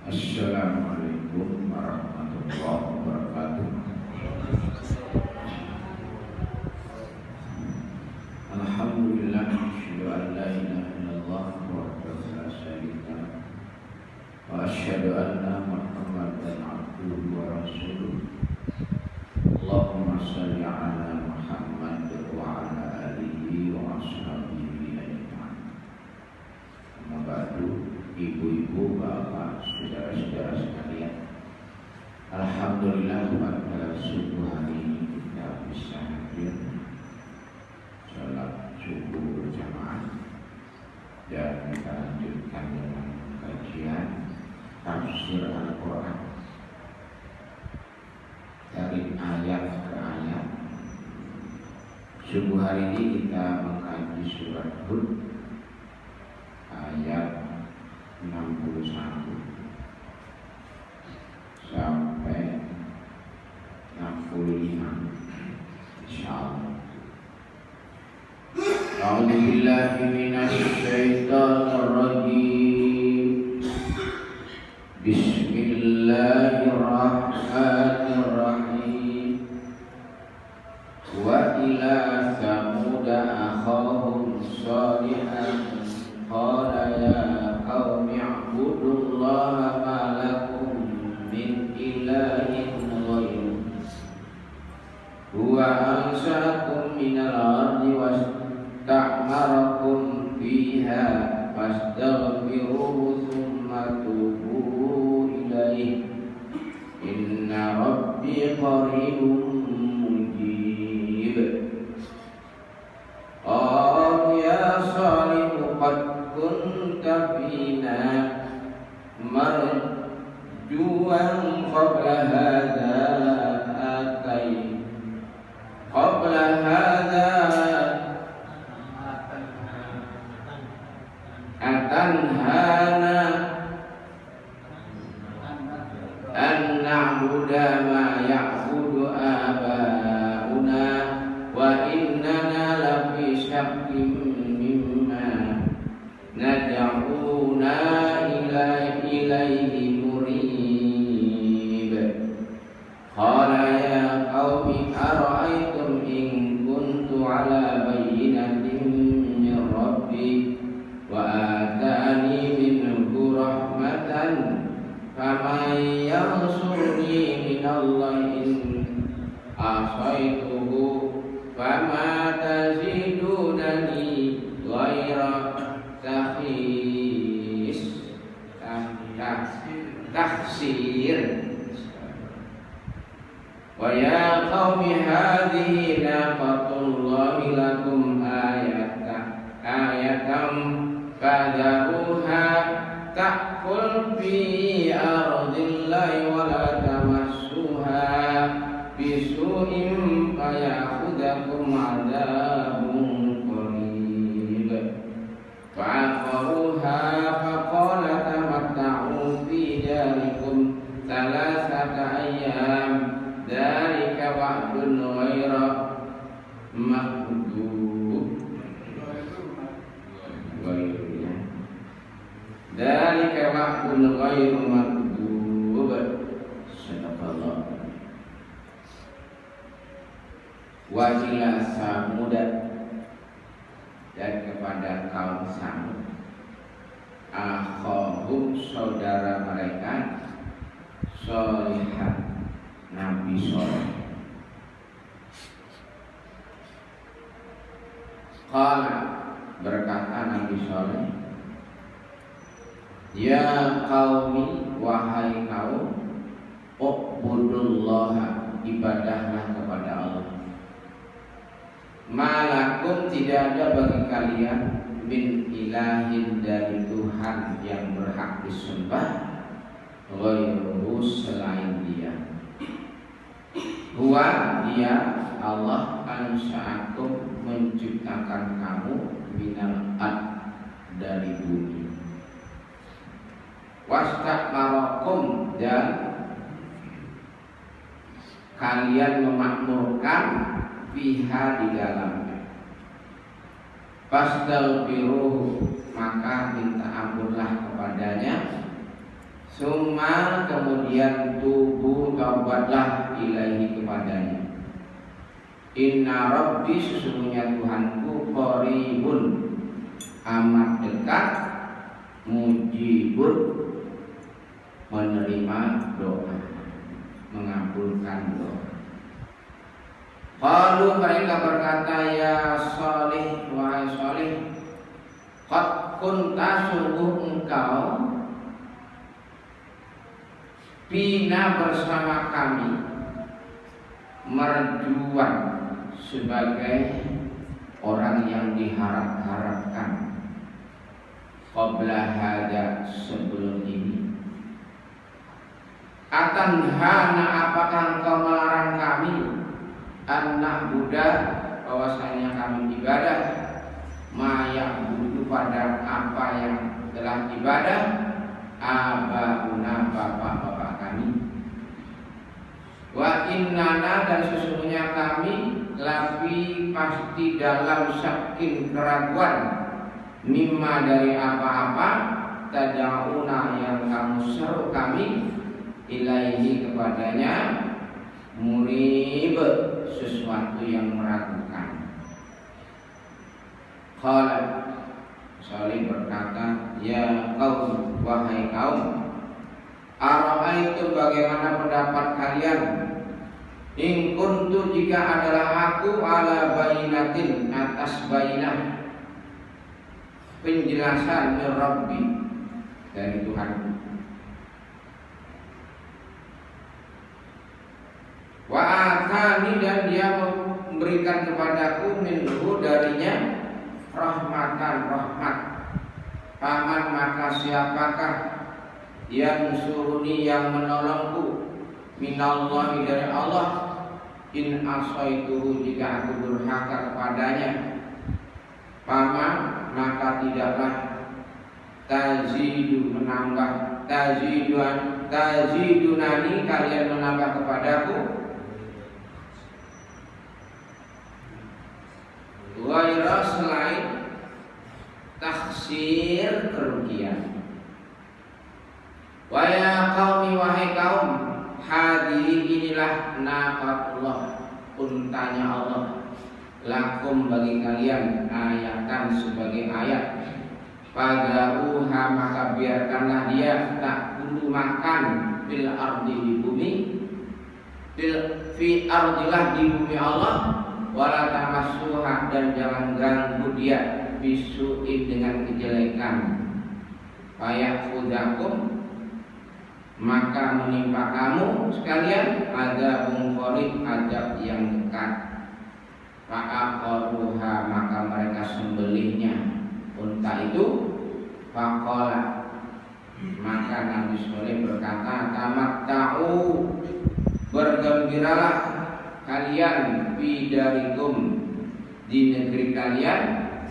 Assalamualaikum warahmatullahi wabarakatuh. Alhamdulillah, asyhadu an la ilaha illallah wahdahu la syarika lah wa asyhadu anna Muhammadan abduhu wa rasuluh. Allahumma shalli ala Muhammad wa ala alihi wa ashabihi ajma'in. Amma ba'du, ibu-ibu, bapak, saudara-saudara sekalian, alhamdulillah pada subuh hari ini kita bisa hadir sholat subuh berjamaah dan kita lanjutkan dengan kajian tafsir Al-Quran dari ayat ke ayat. Subuh hari ini kita mengkaji surat Hud ayat 61 sampai 65 insyaallah. A'udzu billahi minasy syaithanir rajim. Bismillahirrahmanirrahim. Wa ila Thamud akhahum shalihan qala ya qaumi ibudullaha ma lakum min ilahin ghairuh huwa ansha'akum minal ardi wasta'marakum fiha fastaghfiruhu thumma tubu ilaihi inna rabbi qaribun mujib. Qalu ya Salihu qad kunta fina marjuwan qabla hadha atanhana an na'budu ma ya'budu abauna wa innana lafi syakkin mimma nad'una ilaihi murib. Qala ya qaumi ara'aytum in kuntu ala bayyinatin min rabbi wa atani minhu rahmatan faman yansurni minallahi in asaituhu fama tazidunani ghaira takhsir. Wa ya qaumi hadhihi naqatullahi lakum ayatan fadharuha ta'kul fi ardillahi wa la tamassuha bisu'in fayakhudhakum 'adzabun qarib. Fa'aqaruha faqala tamatta'u fi darikum thalathata ayyam dzalika wa'dun ghairu makdzub. Dzalika wa'dun ghairu makdzub. Sadaqallah. Wa ila Samud, dan kepada kaum Samud, akhahum saudara mereka, Shalihan Nabi Shalih. Qala, berkata Nabi Shalih, ya qaumi, wahai kaum, ubudullaha, ibadahlah kepada Allah. Malakum, tidak ada bagi kalian, min ilahin, dari Tuhan yang berhak disembah, ghairuhu, selain Dia. Huwa, Dia Allah, ansha'akum, menciptakan kamu, minal ard, dari bumi, wastakbarakum, dan kalian memakmurkan, fiha, di dalamnya. Fastaghfiruhu, maka minta ampunlah kepadanya. Summa kemudian tubuh taubatlah ilaihi kepadanya. Inna rabbi sesungguhnya Tuhanku qaribun amat dekat mujibun menerima doa, mengabulkan doa. Qalu mereka berkata ya Salih wahai Salih, qad kunta sungguh engkau bina bersama kami merjuan sebagai orang yang diharap-harapkan qabla hada sebelum ini. Atanhana apakah engkau melarang kami anak Buddha bahwasanya kami ibadah mayak budu pada apa yang telah ibadah abauna bapak-bapak kami. Wa innana dan sesungguhnya kami lafi pasti dalam syakin keraguan mimma dari apa-apa tad'una yang kamu seru kami ilaihi kepadanya murib sesuatu yang meragukan. Qala Salih berkata, ya kaum wahai kaum, ara'aitu bagaimana pendapat kalian in kuntu jika adalah aku ala bainatin atas bainah penjelasan min Rabbi dari Tuhanku. Wa atani dan dia memberikan kepadaku minhu darinya rahmatan rahmat. Paman maka siapakah yang suruni yang menolongku minallahi dari Allah in asaituhu jika aku durhaka kepadanya. Paman maka tidaklah tazidu menambah tazidunani kalian menambah kepadaku ghaira selain taksir kerugian. Wa ya qaumi wahai kaum, hadhihi inilah naqatullah untanya Allah lakum bagi kalian ayatan sebagai ayat. Fadaruha maka biarkanlah dia tak dulu makan bil ardi di bumi fi ardilah di bumi Allah wala tamassuha dan jangan ganggu dia bisuin dengan kejelekan. Fayakhudzakum maka menimpa kamu sekalian ada qarib adab yang dekat. Fa'aqaruha maka mereka sembelihnya unta itu. Faqala maka Nabi Saleh berkata tamatta'u bergembiralah kalian bidarikum di negeri kalian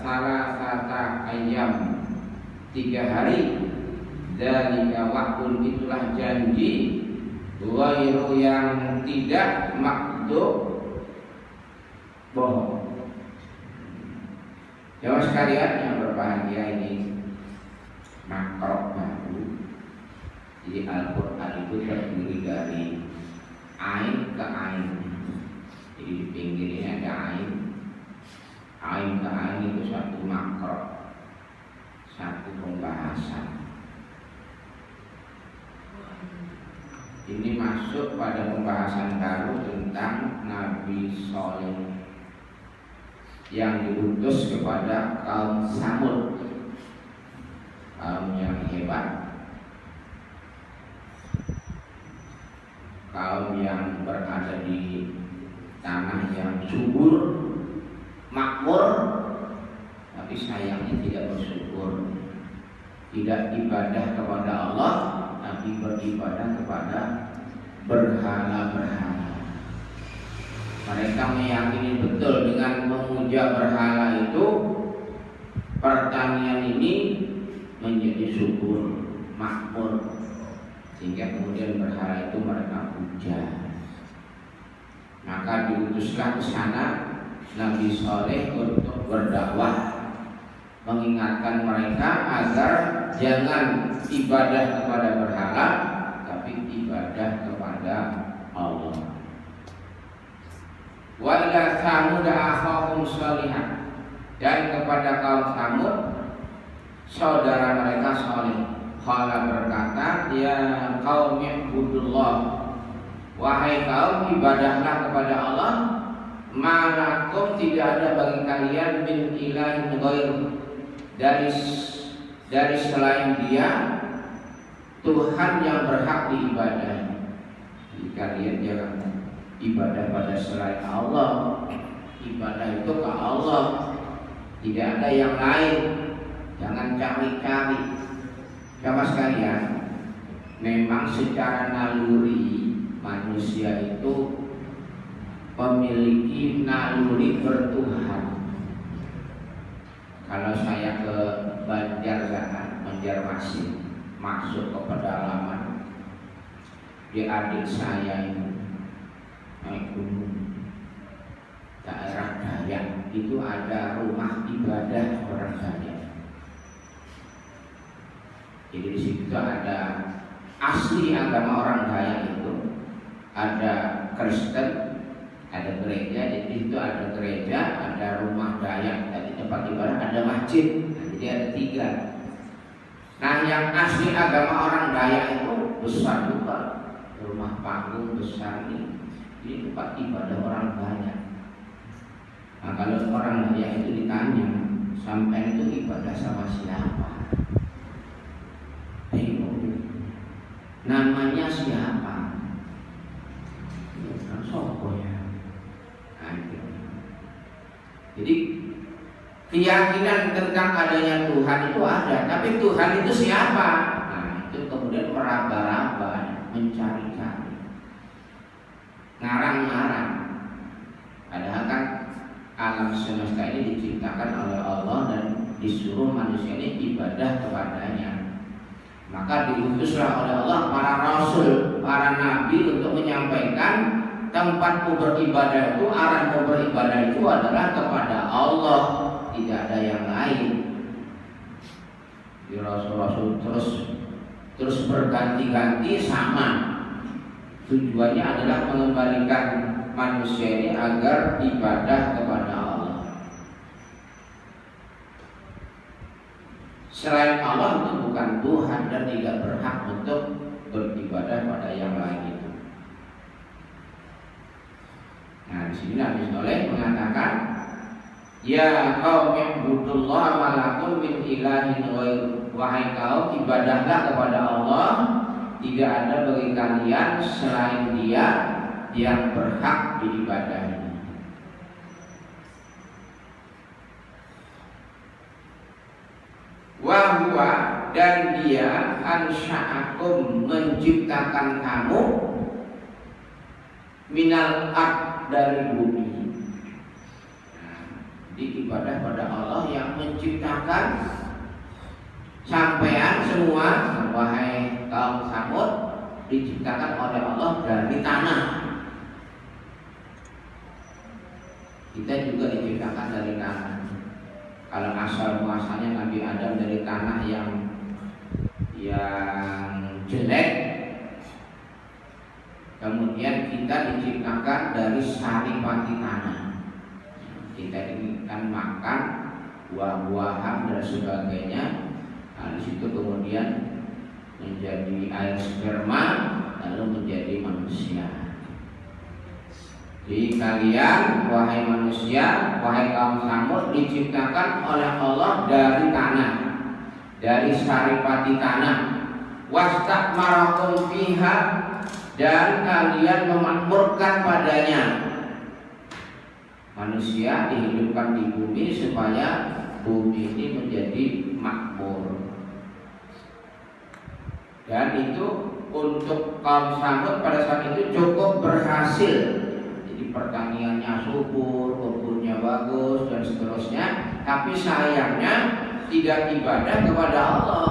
salasata ayyam 3 hari. Dzalika wa'dun itulah janji ghairu yang tidak makdzub bohong. Jamaah sekalian yang berbahagia, ini makro baru. Jadi Al-Quran itu terdiri dari ain ke ain. Jadi di pinggirnya ada ain. Ain ke ain itu satu makro, satu pembahasan. Ini masuk pada pembahasan baru tentang Nabi Saleh yang diutus kepada kaum Samud, kaum yang hebat, kaum yang berada di tanah yang subur, makmur, tapi sayangnya tidak bersyukur, tidak ibadah kepada Allah, tapi beribadah kepada berhala-berhala. Mereka meyakini betul dengan memuja berhala itu pertanian ini menjadi subur, makmur, sehingga kemudian berhala itu mereka puja. Maka diutuslah ke sana Nabi Saleh untuk berdakwah, mengingatkan mereka agar jangan ibadah kepada berhala, tapi wajib ibadah kepada Allah. Wa ila Tsamud akhahum shalihan, dan kepada kaum Tsamud saudara mereka Saleh. Qala berkata, ya qaumi ibudullah, wahai kaum ibadahlah kepada Allah, malakum tidak ada bagi kalian min ilahin ghairu, dari selain Dia Tuhan yang berhak diibadahi. Jadi kalian jangan ibadah pada selain Allah. Ibadah itu ke Allah, tidak ada yang lain. Jangan cari-cari. Sama sekalian, memang secara naluri manusia itu memiliki naluri bertuhan. Kalau saya ke Banjarmasin, masuk ke pedalaman, di adik saya ini naik gunung daerah Dayak, itu ada rumah ibadah orang Dayak. Jadi di situ ada asli agama orang Dayak, itu ada Kristen, ada gereja. Jadi itu ada gereja, ada rumah Dayak, ada tempat ibadah, ada masjid. Nah, jadi ada 3. Nah, yang asli agama orang Dayak itu besar juga, rumah panggung besar ini. Ini tempat ibadah orang Dayak. Nah, kalau orang Dayak itu ditanya, sampai itu ibadah sama siapa? Namanya siapa? Sopo ya. Jadi keyakinan tentang adanya Tuhan itu ada, tapi Tuhan itu siapa? Nah, itu kemudian meraba-raba, mencari-cari, ngarang-ngarang. Padahal kan alam semesta ini diciptakan oleh Allah dan disuruh manusia ini ibadah kepadanya. Maka diutuslah oleh Allah para rasul, para nabi untuk menyampaikan tempatmu beribadah itu, arahmu beribadah itu adalah kepada Allah, tidak ada yang lain. Di rasul-rasul terus berganti-ganti sama. Tujuannya adalah mengembalikan manusia ini agar ibadah kepada Allah. Selain Allah itu bukan Tuhan dan tidak berhak untuk beribadah pada yang lain itu. Nah, di sini Nabi Saleh mengatakan, ya qaum ibudullah malakum min ilahin ghairu, wahai kaum ibadahlah kepada Allah, tidak ada bagi kalian selain Dia yang berhak diibadahi. Wa huwa, dan Dia ansha'akum, menciptakan kamu, minal ard, dari bumi. Nah, ibadah pada Allah yang menciptakan sampean semua, wahai kaum Tsamud, diciptakan oleh Allah dari tanah. Kita juga diciptakan dari tanah. Kalau asal muasalnya Nabi Adam dari tanah yang jelek, kemudian kita diciptakan dari saripati tanah. Kita akan makan buah-buahan dan sebagainya. Nah, di situ kemudian menjadi air sperma, lalu menjadi manusia. Jadi kalian, wahai manusia, wahai kaum Tsamud, diciptakan oleh Allah dari tanah, dari saripati tanah. Wastakmarakum fiha, dan kalian memakmurkan padanya. Manusia dihidupkan di bumi supaya bumi ini menjadi makmur. Dan itu untuk kaum Tsamud pada saat itu cukup berhasil. Jadi pertaniannya subur, kebunnya bagus dan seterusnya. Tapi sayangnya tidak ibadah kepada Allah.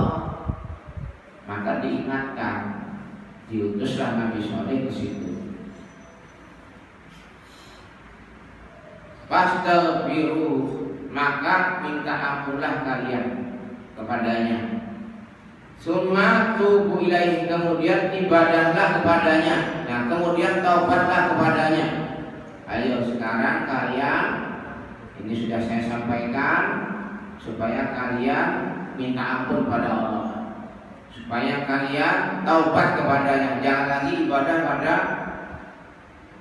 Maka diingatkan, diutuslah Nabi Saleh ke situ. Fastaghfiru, maka minta ampunlah kalian kepadanya. Summa tubu ilaihi, kemudian ibadahlah kepadanya. Nah, kemudian taubatlah kepadanya. Ayo sekarang kalian, ini sudah saya sampaikan, supaya kalian minta ampun pada Allah, supaya kalian taubat kepadanya. Jangan lagi ibadah pada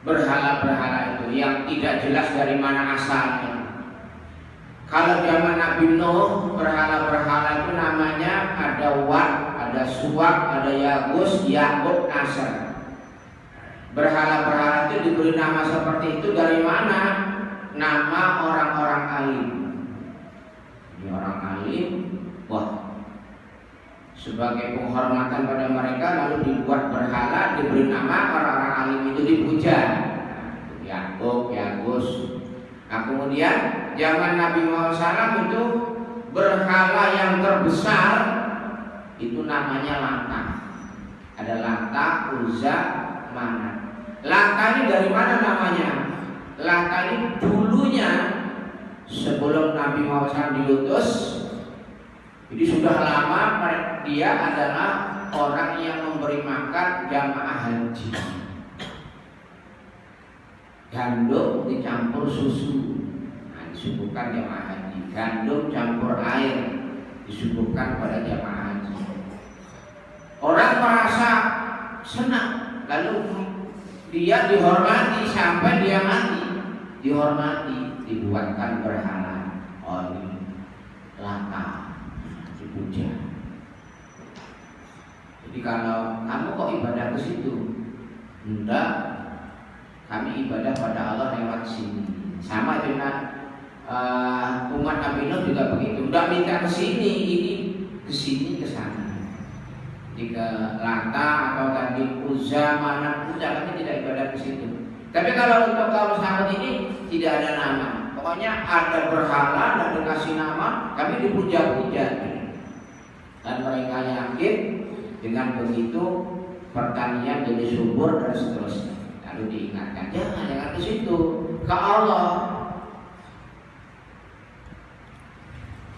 berhala-berhala itu yang tidak jelas dari mana asalnya. Kalau zaman Nabi Nuh, berhala-berhala itu namanya ada Wat, ada Suwak, ada Yagus, Yakub, Nasr. Berhala-berhala itu diberi nama seperti itu dari mana? Nama orang-orang alim. Ini orang alim, wah, sebagai penghormatan pada mereka lalu dibuat berhala, diberi nama, orang-orang alim itu dipuja. Yakub, Yagus. Nah, kemudian zaman Nabi Muhammad SAW itu berhala yang terbesar itu namanya Lata. Ada Lata, Uzza, Manat. Lata ini dari mana namanya? Lata ini dulunya sebelum Nabi Muhammad SAW diutus, jadi sudah lama dia adalah orang yang memberi makan jamaah haji. Gandum dicampur susu, nah, disuguhkan jamaah haji. Gandum campur air disuguhkan pada jamaah haji. Orang merasa senang, lalu dia dihormati sampai dia mati. Dihormati, dibuatkan berhala. Oh, ini Lata, dipuja. Jadi kalau kamu kok ibadah ke situ, enggak. Kami ibadah pada Allah lewat sini. Sama dengan umat Nabi Nuh juga begitu. Udah minta ke sini, ini ke sini, ke sana. Jadi ke Lata atau tadi Uzza, Manat, kami tidak ibadah ke situ. Tapi kalau untuk kaum sahabat ini tidak ada nama. Pokoknya ada berhala dan dikasih nama, kami dipuja-puja. Dan mereka yakin dengan begitu pertanian jadi subur dan seterusnya. Lalu diingatkan, jangan ke situ, ke Allah.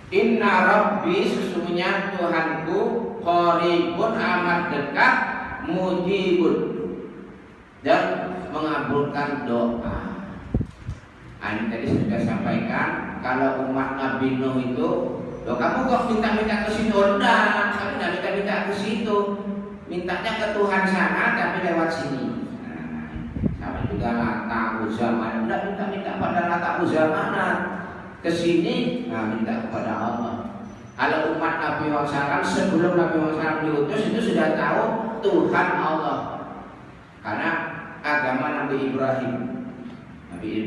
Inna Rabbi, sesungguhnya Tuhanku, qaribun, amat dekat, mujibun, dan mengabulkan doa. Ini tadi sudah sampaikan, kalau umat Nabi Nuh itu, loh kamu kok minta-minta ke situ? Enggak, kami tidak minta-minta ke situ, mintanya ke Tuhan sana, tapi lewat sini. Sama juga Lata, Uzza, Manat. Enggak minta pada Lata, Uzza, Manat. Kesini, nah minta kepada Allah. Kalau umat Nabi Muhammad SAW sebelum Nabi Muhammad SAW diutus itu sudah tahu Tuhan Allah. Karena agama Nabi Ibrahim, Nabi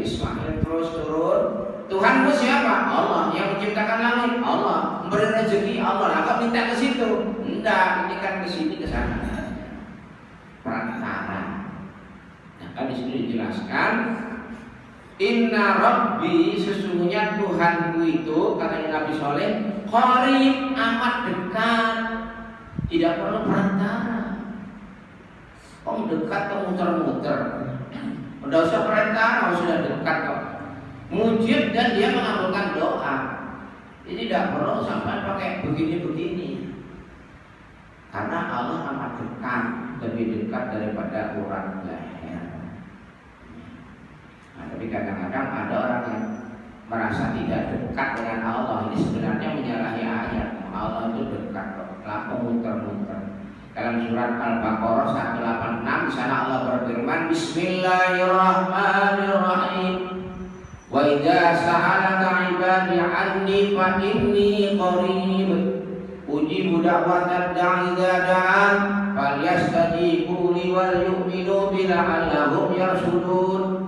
Ismail terus turun. Tuhanmu siapa? Allah. Yang menciptakan langit, Allah. Memberi rezeki, Allah. Lah kok minta ke situ? Enggak, ini kan ke sini ke sana. Perantara. Nah, di sini dijelaskan, Inna Rabbi, sesungguhnya Tuhanku itu, katanya Nabi Soleh, qarib, amat dekat, tidak perlu perantara. Kok dekat kok muter-muter? Udah usah perantara, sudah dekat kok. Mujib, dan dia mengabulkan doa. Jadi tidak perlu sampai pakai begini-begini. Karena Allah amat dekat, lebih dekat daripada urat leher. Nah, tapi kadang-kadang ada orang yang merasa tidak dekat dengan Allah. Ini sebenarnya menyalahi ayat. Allah itu dekat kok, lalu muter-muter. Dalam surat Al-Baqarah 186 di sana Allah berfirman, Bismillahirrahmanirrahim. Wa idza sa'alaka 'ibadi 'anni fa inni qarib. Ujibu da'watad da'i idza da'an falyastajibu li wal yu'minu bi la'allahum yarshudun.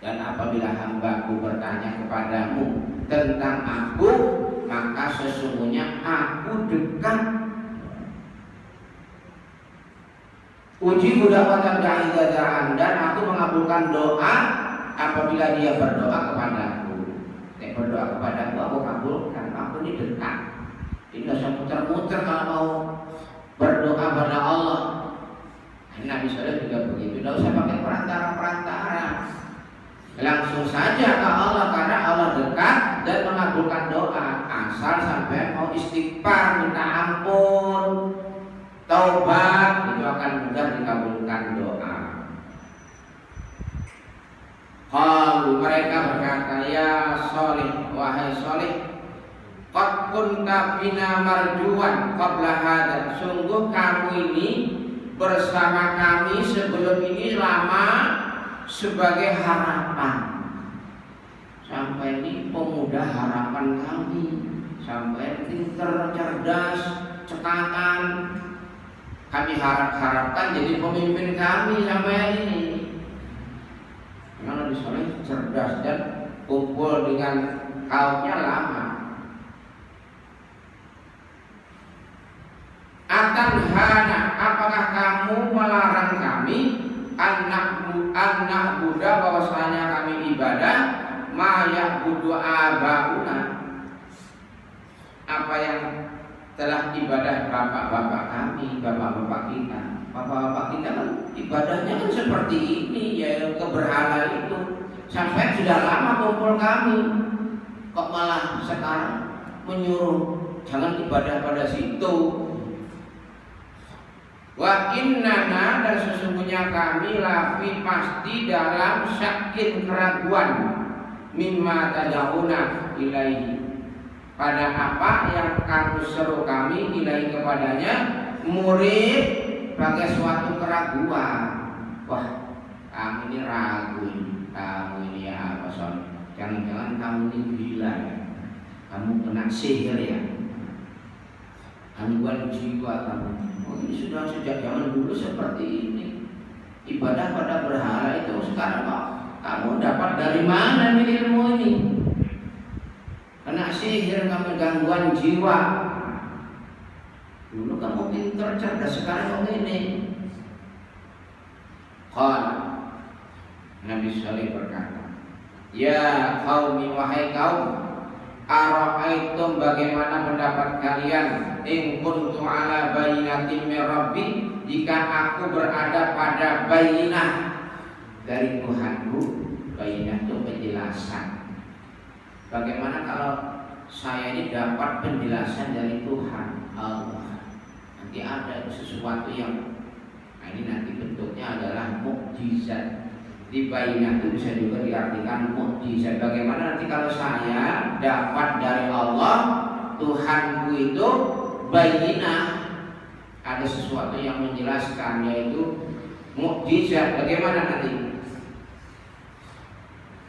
Dan apabila hambaku bertanya kepadamu tentang aku, maka sesungguhnya aku dekat. Uji da'watad da'i idza da'an, dan aku mengabulkan doa apabila dia berdoa kepadaku. Nek berdoa kepadaku, aku kabulkan. Aku ini dekat. Ini tidak usah muter-muter kalau mau berdoa pada Allah. Nabi Sallallahu juga begitu. Tidak usah pakai perantara-perantara. Langsung saja ke Allah, karena Allah dekat dan mengabulkan doa. asal sampai mau istighfar, minta ampun, taubat, itu akan mudah dikabulkan doa. Qalu, mereka berkata, ya Sholih, wahai Sholih, qad kunta bina marjuwan qabla hadza, sungguh kamu ini bersama kami sebelum ini lama sebagai harapan. Sampai ini pemuda harapan kami, sampai pinter, cerdas, cekatan, kami harapkan jadi pemimpin kami sampai ini. Memang Nabi Sholeh cerdas dan kumpul dengan kaumnya lama. Atanhana, apakah kamu melarang kami anak Buddha, bahwasanya kami ibadah mayak budu abauna, apa yang telah ibadah bapak-bapak kami, bapak-bapak kita. Bapak-bapak kita kan ibadahnya kan seperti ini, ya ke berhala itu. Sampai sudah lama kumpul kami, kok malah sekarang menyuruh jangan ibadah pada situ. Wa innana, dan sesungguhnya kami lafi pasti dalam syakin keraguan mimma tad'una ilaihi, pada apa yang kamu seru kami ilaihi kepadanya, murid sebagai suatu keraguan. Wah, kamu ini ragu ini, kamu ini ya apa son? Jangan-jangan kamu ini gila ya, kamu kena sihir ya, gangguan jiwa kamu. Oh, ini sudah sejak zaman dulu seperti ini. Ibadah pada berhala itu sekarang kok kamu dapat dari mana ilmu ini? Kena sihir kamu, gangguan jiwa. Dulu kamu pintar, cerdas, sekarang kamu ini. Qala, Nabi Sholeh berkata, ya qaumi, wahai kaum, ara'aitum, bagaimana pendapat kalian, in kuntu ala bayyinatin min rabbi, jika aku berada pada bayyinah dari Tuhanku. Bayyinah itu penjelasan. Bagaimana kalau saya ini dapat penjelasan dari Tuhan Allah? Nanti ada sesuatu yang, nah ini nanti bentuknya adalah mukjizat. Di bayyinah itu bisa juga diartikan mukjizat. Bagaimana nanti kalau saya dapat dari Allah, Tuhanku itu bayyinah, ada sesuatu yang menjelaskan, yaitu mukjizat. Bagaimana nanti?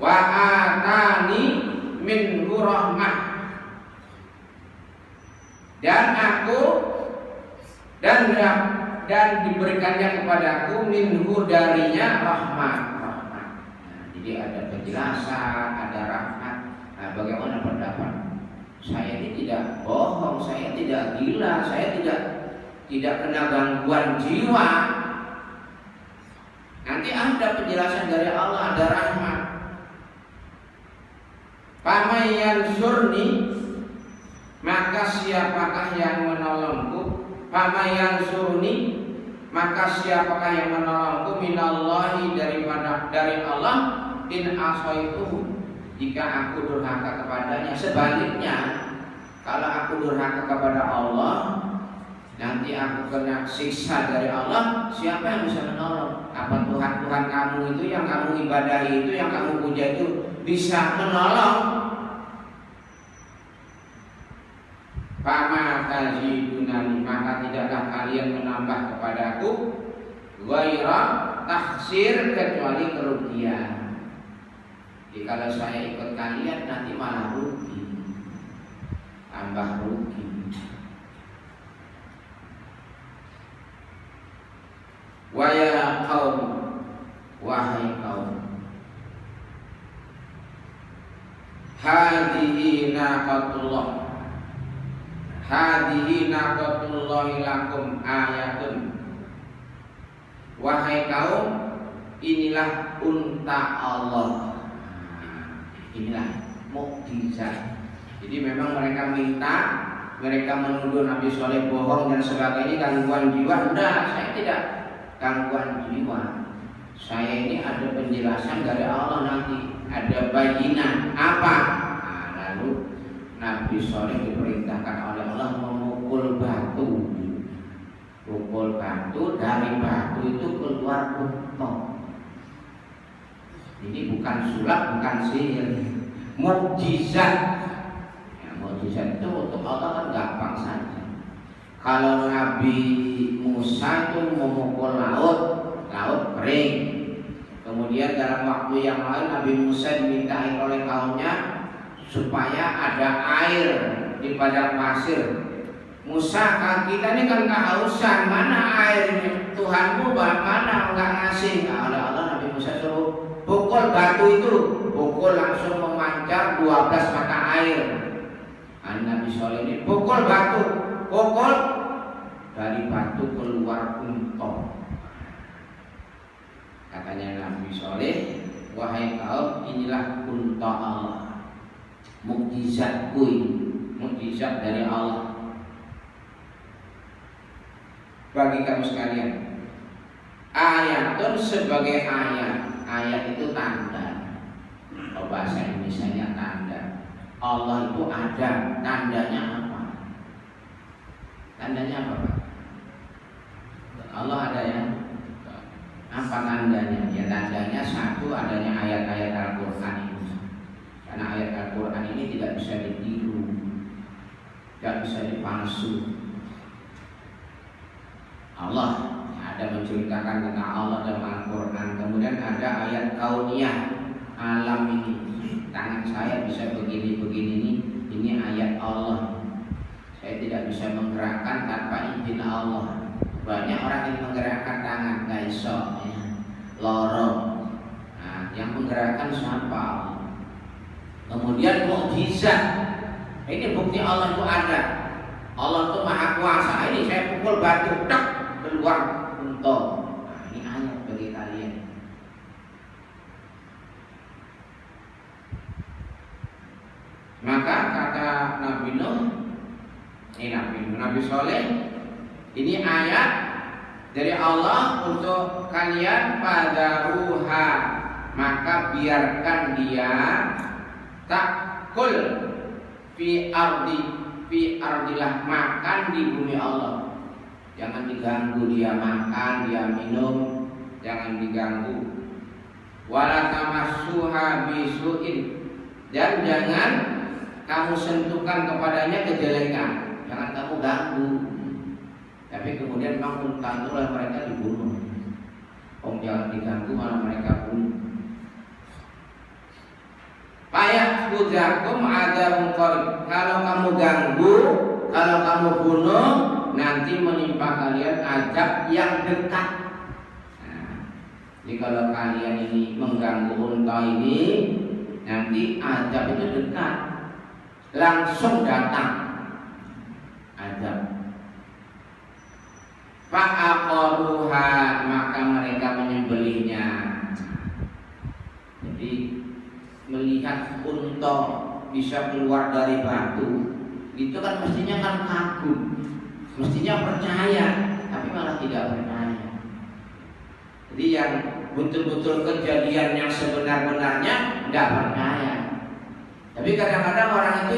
Wa atani minhu rahmah, dan aku dan diberikannya kepadaku minhu, darinya rahmat. Jadi ada penjelasan, ada rahmat. Nah, bagaimana pendapat? Saya ini tidak bohong, saya tidak gila, saya tidak kena gangguan jiwa. Nanti ada penjelasan dari Allah, ada rahmat. Faman yansurni, maka siapakah yang menolongku? Faman yansurni, maka siapakah yang menolongku? Minallahi, dari Allah. In asaitu, jika aku durhaka kepadanya. Sebaliknya, kalau aku durhaka kepada Allah, nanti aku kena siksa dari Allah. Siapa yang bisa menolong? Apa Tuhan kamu itu, yang kamu ibadahi itu, yang kamu puja itu bisa menolong? Fama tazidunani, maka tidaklah kalian menambah kepadaku ghaira takhsir, kecuali kerugian. Jadi kalau saya ikut kalian nanti malah rugi, tambah rugi. Wa ya qaum, wahai kaum, hadhihi naqatullah, hadhihi naqatullahi lakum ayatun, wahai kaum, inilah unta Allah. Inilah mukjizat. Jadi memang mereka minta, mereka menuduh Nabi Sholeh bohong dan sebagainya, gangguan jiwa. Enggak, saya tidak gangguan jiwa. Saya ini ada penjelasan dari Allah nanti, ada bayyinah. Apa? Nah, lalu Nabi Soleh diperintahkan oleh Allah memukul batu. Pukul batu, dari batu itu keluar unta. Ini bukan sulap, bukan sihir, mukjizat. Ya, mukjizat itu untuk Allah kan gampang saja. Kalau Nabi Musa itu memukul laut, laut kering. Kemudian dalam waktu yang lain Nabi Musa dimintai oleh kaumnya supaya ada air di padang pasir. Musa, kita ini kan kehausan, mana airnya? Tuhanmu mana enggak ngasih? Nah, oleh Allah Nabi Musa suruh pukul batu itu, pukul langsung memancar 12 mata air. Nabi Soleh ini pukul batu, pukul, dari batu keluar unta. Katanya Nabi Soleh, wahai kaum, inilah unta Allah, mukjizatku ini, mukjizat dari Allah bagi kamu sekalian. Ayatun sebagai ayat, ayat itu tanda. Oh, bahasa Indonesianya tanda. Allah itu ada, tandanya apa? Tandanya apa, Pak? Allah ada ya? Apa tandanya? Ya tandanya satu, adanya ayat-ayat Al-Quran ini. Karena ayat Al-Quran ini tidak bisa ditiru, tidak bisa dipalsu. Allah ada menceritakan tentang Allah dalam Al-Quran. Kemudian ada ayat kauniyah, alam ini, tangan saya bisa begini-begini, ini ayat Allah. Saya tidak bisa menggerakkan tanpa izin Allah. Banyak orang yang menggerakkan tangan, gak iso ya. Lorong. Nah, yang menggerakkan siapa? Kemudian mukjizat. Ini bukti Allah itu ada. Allah itu maha kuasa. Ini saya pukul batu, tak keluar unta. Nah, ini ayat bagi kalian. Maka kata Nabi Nuh, Nabi Soleh, ini ayat dari Allah untuk kalian, pada ruha, maka biarkan dia takul fi ardilah, makan di bumi Allah. Jangan diganggu dia makan, dia minum, jangan diganggu. Wala tamassuha bisu'in, dan jangan kamu sentuhkan kepadanya kejelekan, jangan kamu ganggu. Tapi kemudian memang tentulah mereka dibunuh. Jangan diganggu, malah mereka bunuh. Payak kujakum ada mungkor. Kalau kamu ganggu, kalau kamu bunuh, nanti menimpa kalian azab yang dekat. Nah, jadi kalau kalian ini mengganggu unta ini, nanti azab itu dekat, langsung datang azab. Fa'aqaruha, maka mereka menyembelihnya. Jadi melihat unta bisa keluar dari batu, itu kan mestinya kan kagum, mestinya percaya, tapi malah tidak percaya. Jadi yang betul-betul kejadian yang sebenar-benarnya tidak percaya. Tapi kadang-kadang orang itu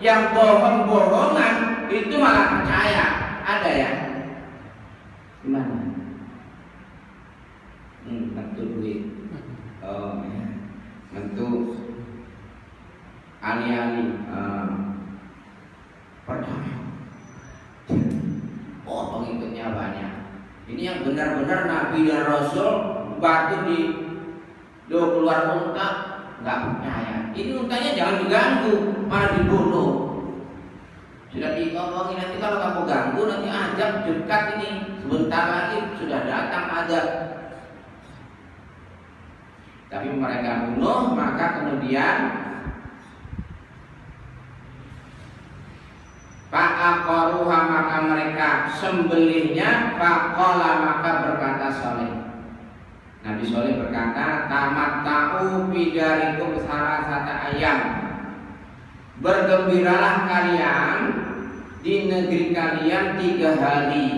yang bohong-bohongan itu malah percaya. Ada ya? Gimana? Tentu duit. Oh, ya. Tentu alih-alih percaya. Oh, pengikutnya banyak. Ini yang benar-benar Nabi dan Rasul, batu di keluar unta, nggak percaya. Ini untanya jangan diganggu, malah dibunuh. Sudah diomongin, nanti kalau kamu ganggu nanti azab dekat ini, sebentar lagi sudah datang azab. Tapi mereka bunuh, maka kemudian fa'aqaruha, maka mereka sembelihnya. Faqala, maka berkata Soleh, Nabi Soleh berkata, tamatta'u bidarikum salasata ayam, bergembiralah kalian di negeri kalian 3 hari.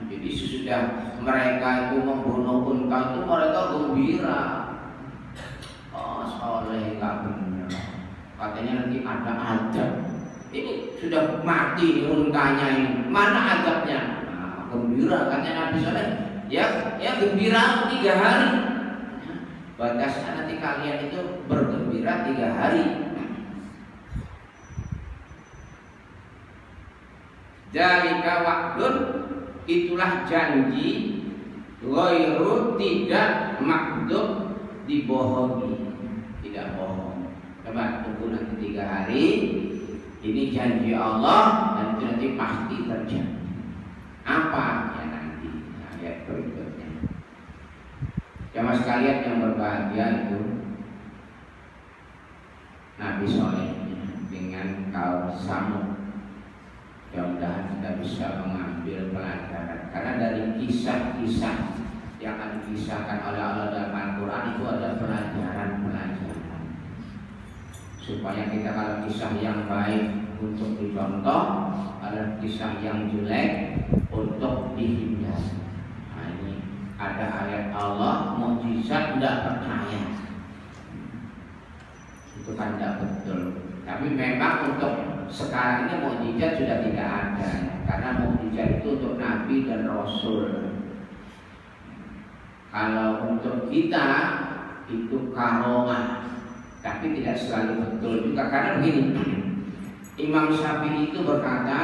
Jadi sesudah mereka itu membunuh unta itu mereka gembira. Oh, Soleh gak benar. Katanya nanti ada adab. Ini sudah mati nih untanya ini. Mana adabnya? Nah, gembira katanya Nabi Saleh. Ya gembira 3 hari. Batasnya nanti kalian itu bergembira 3 hari. Jalika wa'dun, itulah janji ghairu tidak makdub, dibohongi, tidak bohong. Coba tunggu nanti 3 hari. Ini janji Allah dan itu nanti pasti terjadi. Apa ya nanti? Ayat berikutnya. Jamaah sekalian yang berbahagia itu, Nabi Soleh dengan kaum Samud. Mudah-mudahan kita bisa mengambil pelajaran, karena dari kisah-kisah yang akan dikisahkan oleh Allah dalam Al-Quran itu ada pelajaran-pelajaran, supaya kita kalau kisah yang baik untuk dicontoh, ada kisah yang jelek untuk dihindari. Nah, ini ada ayat Allah, mukjizat tidak percaya, itu kan tidak betul. Tapi memang untuk sekarang ini mukjizat sudah tidak ada, karena mukjizat itu untuk Nabi dan Rasul. Kalau untuk kita itu karomah, tapi tidak selalu betul juga, karena begini, Imam Syafi'i itu berkata,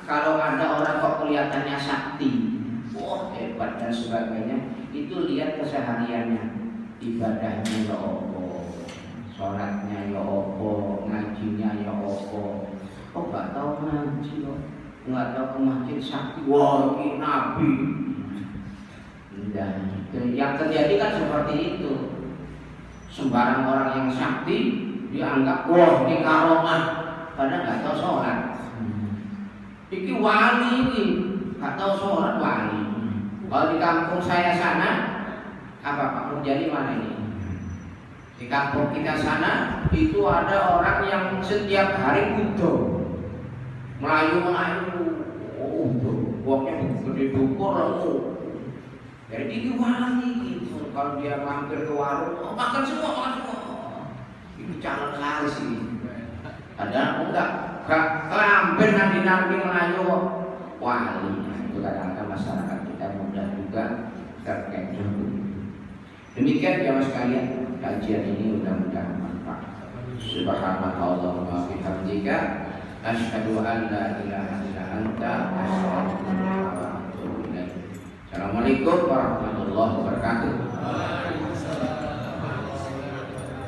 kalau ada orang kok kelihatannya sakti, wah hebat dan sebagainya, itu lihat kesehariannya, ibadahnya ya Allah, sholatnya ya Allah, ngajinya ya Allah. Oh nggak tahu ngaji loh, nggak tahu ke masjid sakti, wah ini Nabi. Dan yang terjadi kan seperti itu. Sembarang orang yang sakti dianggap wah ini karomah, padahal nggak tahu sholat. Iki wali ini nggak tahu sholat wali. Kalau di kampung saya sana, apa Pak Murjani mana ini? Di kampung kita sana itu ada orang yang setiap hari butuh melayu, uangnya gede dukur lalu. Jadi dia wali gitu. Kalau dia mampir ke warung, makan semua. Ini calon laris ini. Ada enggak kelamben nanti melayu wali. Nah, itu kadang-kadang masyarakat kita mudah juga terkecoh. Demikian ya mas sekalian, kajian ini mudah-mudahan bermanfaat. Subhanallah wa bihamdika, asyhadu an la ilaha illa anta, astaghfiruka wa atubu ilaik. Assalamualaikum warahmatullahi wabarakatuh.